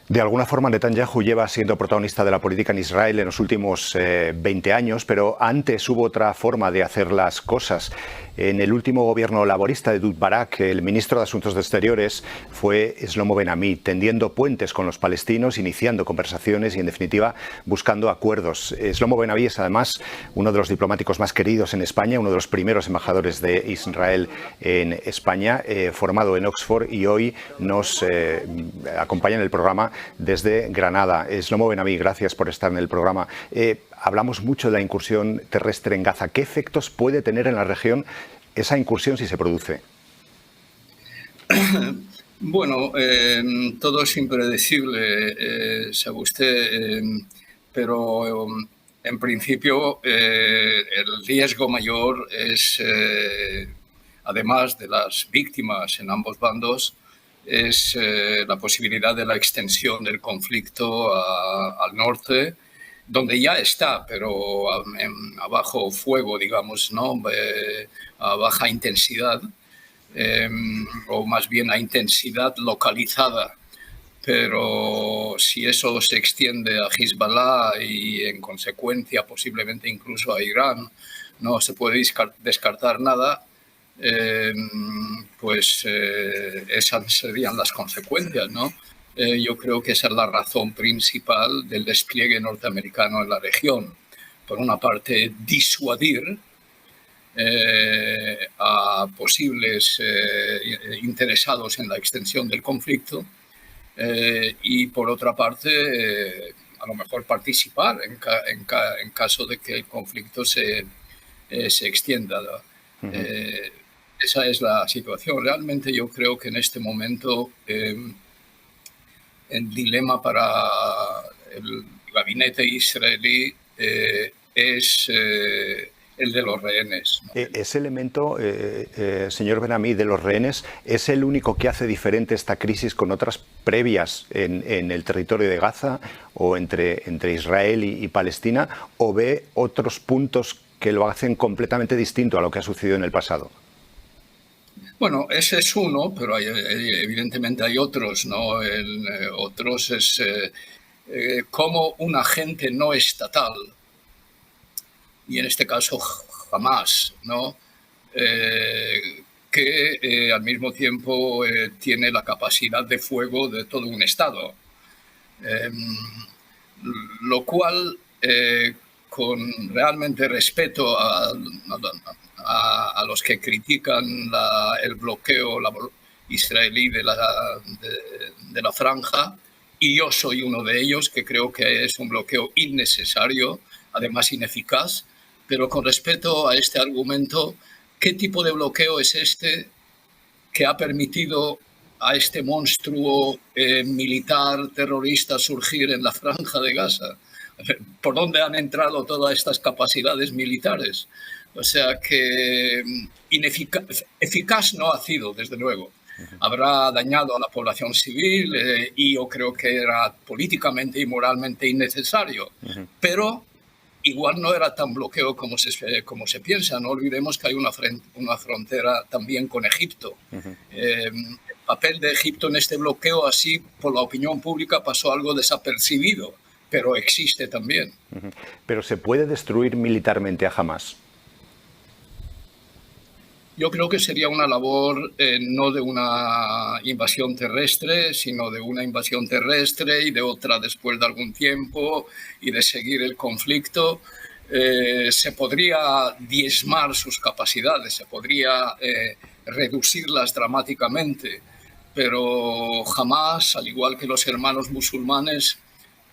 De alguna forma, Netanyahu lleva siendo protagonista de la política en Israel en los últimos 20 años, pero antes hubo otra forma de hacer las cosas. En el último gobierno laborista de Ehud Barak, el ministro de Asuntos Exteriores fue Shlomo Ben Ami, tendiendo puentes con los palestinos, iniciando conversaciones y, en definitiva, buscando acuerdos. Shlomo Ben Ami es, además, uno de los diplomáticos más queridos en España, uno de los primeros embajadores de Israel en España, formado en Oxford, y hoy nos acompaña en el programa desde Granada. Shlomo Ben Ami, gracias por estar en el programa. Hablamos mucho de la incursión terrestre en Gaza. ¿Qué efectos puede tener en la región esa incursión si se produce? Bueno, todo es impredecible, sabe usted, pero en principio el riesgo mayor es, además de las víctimas en ambos bandos, es la posibilidad de la extensión del conflicto al norte, donde ya está, pero a bajo fuego, digamos, ¿no? A baja intensidad, o más bien a intensidad localizada. Pero si eso se extiende a Hezbollah y, en consecuencia, posiblemente incluso a Irán, no se puede descartar nada. Pues esas serían las consecuencias, ¿no? Yo creo que esa es la razón principal del despliegue norteamericano en la región. Por una parte, disuadir a posibles interesados en la extensión del conflicto, y por otra parte, a lo mejor participar en caso de que el conflicto se extienda. Esa es la situación. Realmente yo creo que en este momento el dilema para el gabinete israelí es el de los rehenes, ¿no? Ese elemento, señor Ben Ami, de los rehenes, ¿es el único que hace diferente esta crisis con otras previas en el territorio de Gaza o entre Israel y Palestina, o ve otros puntos que lo hacen completamente distinto a lo que ha sucedido en el pasado? Bueno, ese es uno, pero evidentemente hay otros, ¿no? Otros es cómo un agente no estatal, y en este caso Hamas, ¿no? Que al mismo tiempo tiene la capacidad de fuego de todo un Estado. Lo cual, con realmente respeto a los que critican el bloqueo israelí de la franja, y yo soy uno de ellos, que creo que es un bloqueo innecesario, además ineficaz, pero con respeto a este argumento, ¿qué tipo de bloqueo es este que ha permitido a este monstruo militar terrorista surgir en la franja de Gaza? ¿Por dónde han entrado todas estas capacidades militares? O sea que eficaz no ha sido, desde luego. Habrá dañado a la población civil, y yo creo que era políticamente y moralmente innecesario. Pero igual no era tan bloqueo como se piensa. No olvidemos que hay una frontera también con Egipto. El papel de Egipto en este bloqueo, así por la opinión pública, pasó algo desapercibido, pero existe también. ¿Pero se puede destruir militarmente a Hamas? Yo creo que sería una labor no de una invasión terrestre, sino de una invasión terrestre y de otra después de algún tiempo, y de seguir el conflicto. Se podría diezmar sus capacidades, se podría reducirlas dramáticamente, pero jamás, al igual que los hermanos musulmanes,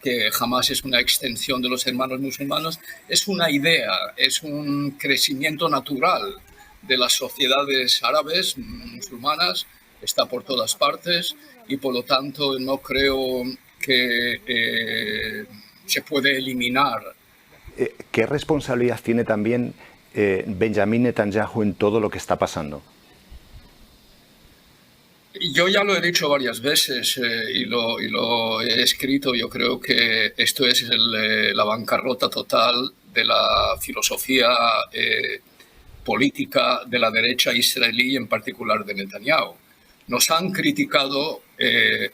que Hamas es una extensión de los hermanos musulmanes, es una idea, es un crecimiento natural de las sociedades árabes, musulmanas, está por todas partes, y por lo tanto no creo que se puede eliminar. ¿Qué responsabilidad tiene también Benjamin Netanyahu en todo lo que está pasando? Yo ya lo he dicho varias veces, y lo he escrito. Yo creo que esto es la bancarrota total de la filosofía política de la derecha israelí, en particular de Netanyahu. Nos han criticado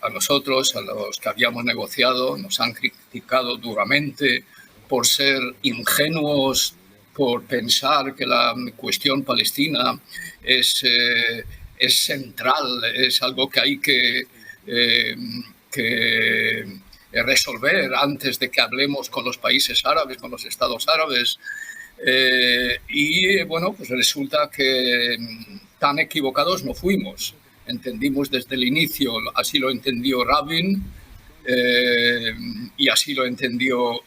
a nosotros, a los que habíamos negociado, nos han criticado duramente por ser ingenuos, por pensar que la cuestión palestina es central, es algo que hay que resolver antes de que hablemos con los países árabes, con los estados árabes. Y bueno, pues resulta que tan equivocados no fuimos. Entendimos desde el inicio, así lo entendió Rabin y así lo entendió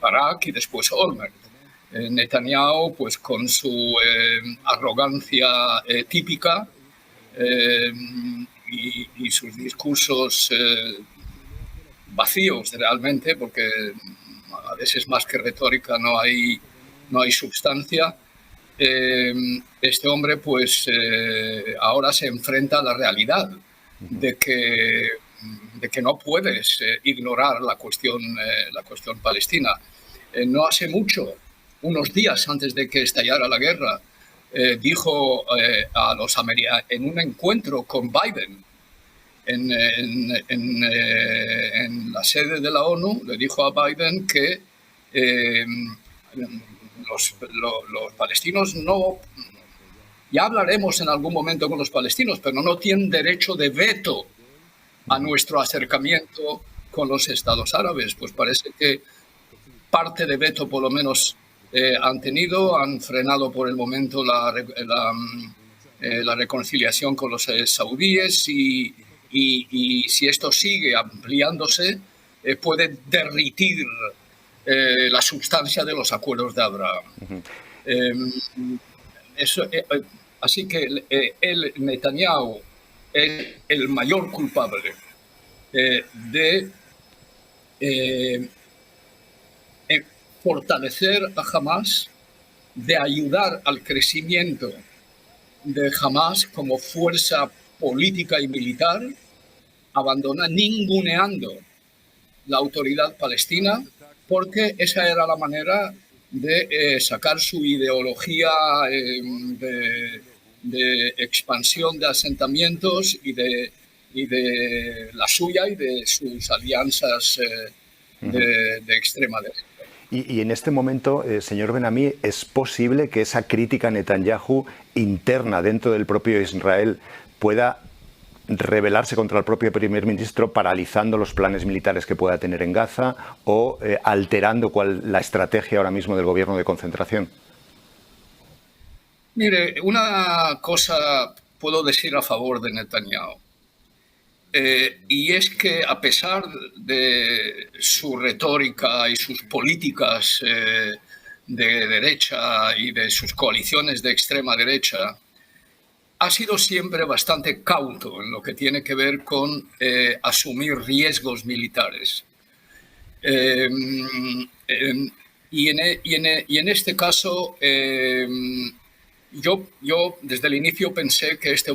Barak y después Olmert. Netanyahu, pues con su arrogancia típica y sus discursos vacíos realmente, porque a veces más que retórica no hay substancia. Este hombre pues ahora se enfrenta a la realidad de que no puedes ignorar la cuestión palestina. No hace mucho, unos días antes de que estallara la guerra, dijo a los americanos en un encuentro con Biden en la sede de la ONU, le dijo a Biden que los palestinos no, ya hablaremos en algún momento con los palestinos, pero no tienen derecho de veto a nuestro acercamiento con los estados árabes. Pues parece que parte de veto por lo menos han tenido, han frenado por el momento la reconciliación con los saudíes y si esto sigue ampliándose puede derritir la sustancia de los acuerdos de Abraham. Así que Netanyahu es el mayor culpable de fortalecer a Hamas, de ayudar al crecimiento de Hamas como fuerza política y militar, ninguneando la autoridad palestina, porque esa era la manera de sacar su ideología de expansión de asentamientos y de la suya y de sus alianzas de extrema derecha. Y en este momento, señor Ben-Ami, ¿es posible que esa crítica a Netanyahu interna dentro del propio Israel pueda rebelarse contra el propio primer ministro, paralizando los planes militares que pueda tener en Gaza o alterando la estrategia ahora mismo del gobierno de concentración? Mire, una cosa puedo decir a favor de Netanyahu. Y es que a pesar de su retórica y sus políticas de derecha y de sus coaliciones de extrema derecha, ha sido siempre bastante cauto en lo que tiene que ver con asumir riesgos militares. Y en este caso, yo desde el inicio pensé que este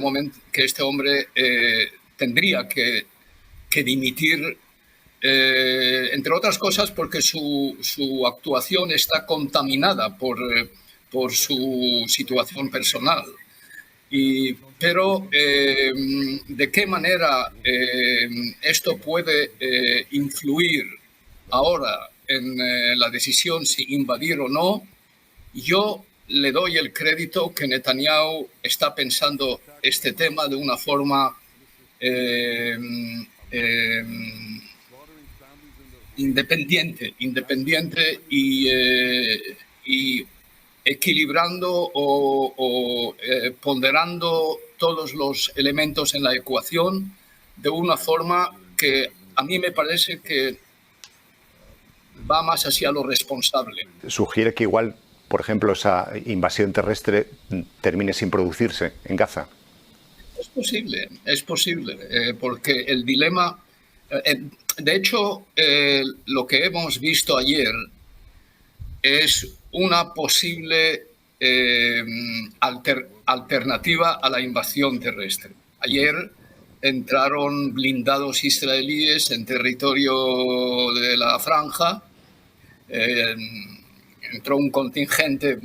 hombre tendría que dimitir, entre otras cosas porque su actuación está contaminada por su situación personal. Pero ¿de qué manera esto puede influir ahora en la decisión si invadir o no? Yo le doy el crédito que Netanyahu está pensando este tema de una forma independiente y equilibrando o ponderando todos los elementos en la ecuación de una forma que a mí me parece que va más hacia lo responsable. ¿Sugiere que igual, por ejemplo, esa invasión terrestre termine sin producirse en Gaza? Es posible, porque el dilema... de hecho, lo que hemos visto ayer es una posible alternativa a la invasión terrestre. Ayer entraron blindados israelíes en territorio de la Franja, entró un contingente,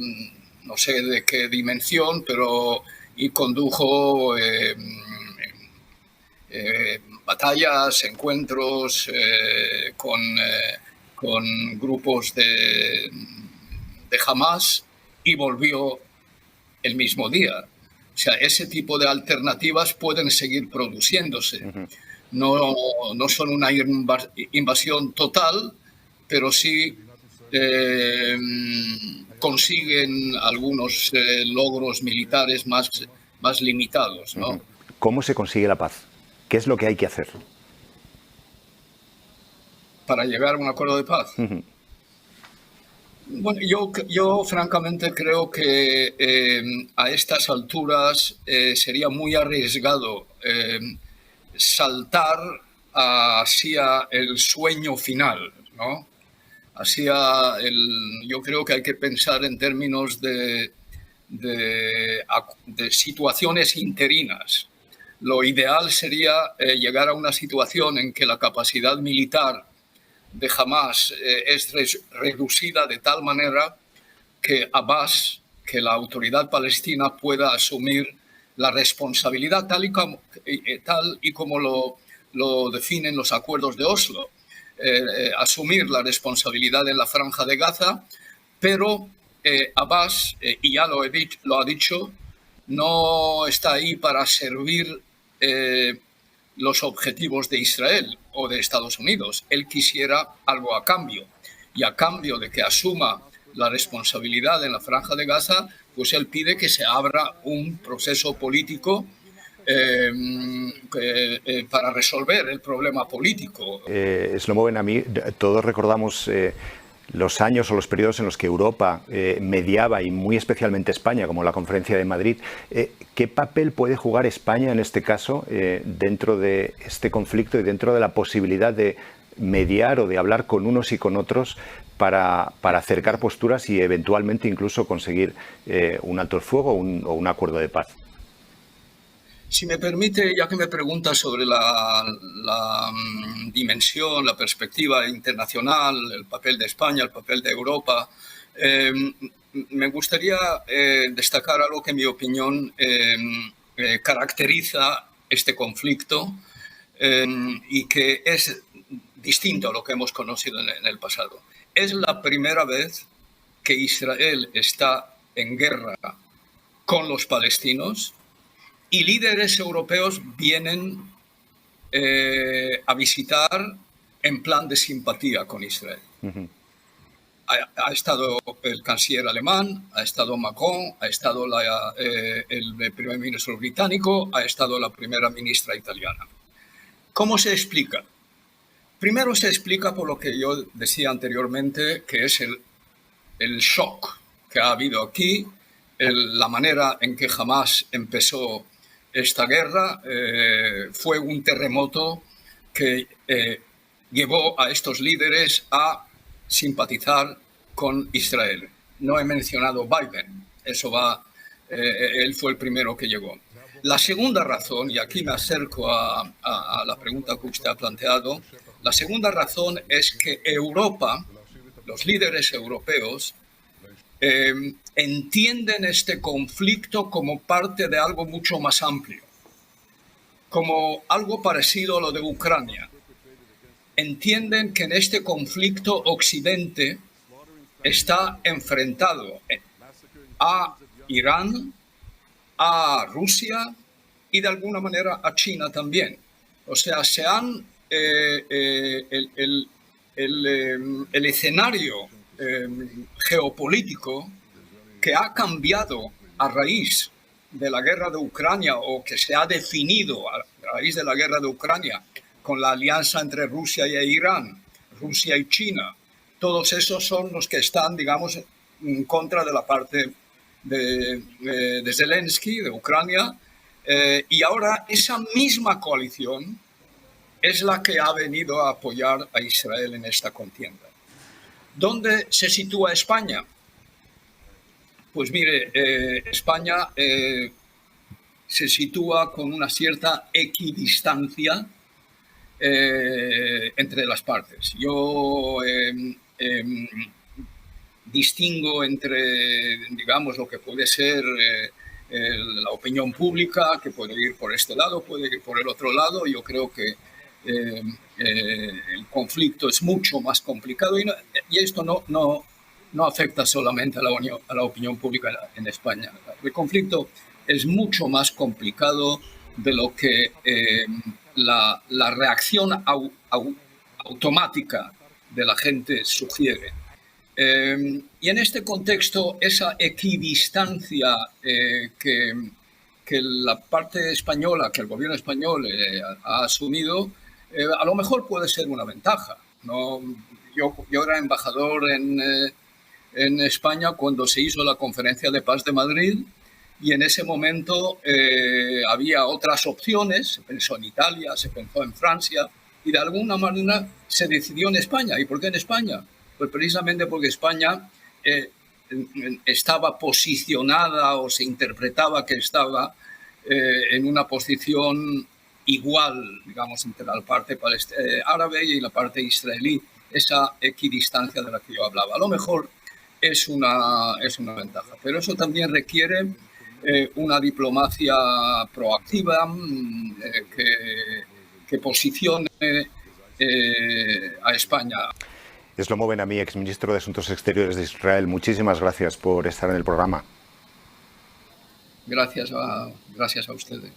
no sé de qué dimensión, pero y condujo batallas, encuentros con grupos de Hamas y volvió el mismo día. O sea, ese tipo de alternativas pueden seguir produciéndose. No son una invasión total, pero sí consiguen algunos logros militares más limitados, ¿no? ¿Cómo se consigue la paz? ¿Qué es lo que hay que hacer? Para llegar a un acuerdo de paz. Bueno, yo francamente creo que a estas alturas sería muy arriesgado saltar hacia el sueño final, ¿no? Yo creo que hay que pensar en términos de situaciones interinas. Lo ideal sería llegar a una situación en que la capacidad militar de Hamas es reducida de tal manera que Abbas, que la autoridad palestina pueda asumir la responsabilidad tal y como lo definen los acuerdos de Oslo, asumir la responsabilidad en la franja de Gaza, pero Abbas, y ya lo ha dicho, no está ahí para servir los objetivos de Israel o de Estados Unidos. Él quisiera algo a cambio. Y a cambio de que asuma la responsabilidad en la Franja de Gaza, pues él pide que se abra un proceso político para resolver el problema político. Shlomo Ben-Ami, todos recordamos los años o los periodos en los que Europa mediaba, y muy especialmente España, como la Conferencia de Madrid. ¿Qué papel puede jugar España en este caso dentro de este conflicto y dentro de la posibilidad de mediar o de hablar con unos y con otros para acercar posturas y eventualmente incluso conseguir un alto el fuego o un acuerdo de paz? Si me permite, ya que me pregunta sobre la dimensión, la perspectiva internacional, el papel de España, el papel de Europa, me gustaría destacar algo que, en mi opinión, caracteriza este conflicto y que es distinto a lo que hemos conocido en el pasado. Es la primera vez que Israel está en guerra con los palestinos y líderes europeos vienen a visitar en plan de simpatía con Israel. Ha estado el canciller alemán, ha estado Macron, ha estado el primer ministro británico, ha estado la primera ministra italiana. ¿Cómo se explica? Primero se explica por lo que yo decía anteriormente, que es el shock que ha habido aquí, la manera en que Hamas empezó esta guerra. Fue un terremoto que llevó a estos líderes a simpatizar con Israel. No he mencionado Biden, él fue el primero que llegó. La segunda razón, y aquí me acerco a la pregunta que usted ha planteado, la segunda razón es que Europa, los líderes europeos, entienden este conflicto como parte de algo mucho más amplio, como algo parecido a lo de Ucrania. Entienden que en este conflicto Occidente está enfrentado a Irán, a Rusia y de alguna manera a China también. O sea, el escenario geopolítico que ha cambiado a raíz de la guerra de Ucrania, o que se ha definido a raíz de la guerra de Ucrania con la alianza entre Rusia y Irán, Rusia y China, todos esos son los que están, digamos, en contra de la parte de Zelensky, de Ucrania, y ahora esa misma coalición es la que ha venido a apoyar a Israel en esta contienda. ¿Dónde se sitúa España? Pues mire, España se sitúa con una cierta equidistancia entre las partes. Yo distingo entre, digamos, lo que puede ser la opinión pública, que puede ir por este lado, puede ir por el otro lado. Yo creo que el conflicto es mucho más complicado y esto no afecta solamente a la opinión pública en España. El conflicto es mucho más complicado de lo que la reacción automática de la gente sugiere. Y en este contexto, esa equidistancia que la parte española, que el gobierno español ha asumido, a lo mejor puede ser una ventaja, ¿no? Yo era embajador en España cuando se hizo la Conferencia de Paz de Madrid, y en ese momento había otras opciones. Se pensó en Italia, se pensó en Francia, y de alguna manera se decidió en España. ¿Y por qué en España? Pues precisamente porque España estaba posicionada, o se interpretaba que estaba en una posición igual, digamos, entre la parte árabe y la parte israelí, esa equidistancia de la que yo hablaba. A lo mejor es una ventaja, pero eso también requiere una diplomacia proactiva que posicione a España. Shlomo Ben-Ami, exministro de Asuntos Exteriores de Israel, muchísimas gracias por estar en el programa. Gracias a ustedes.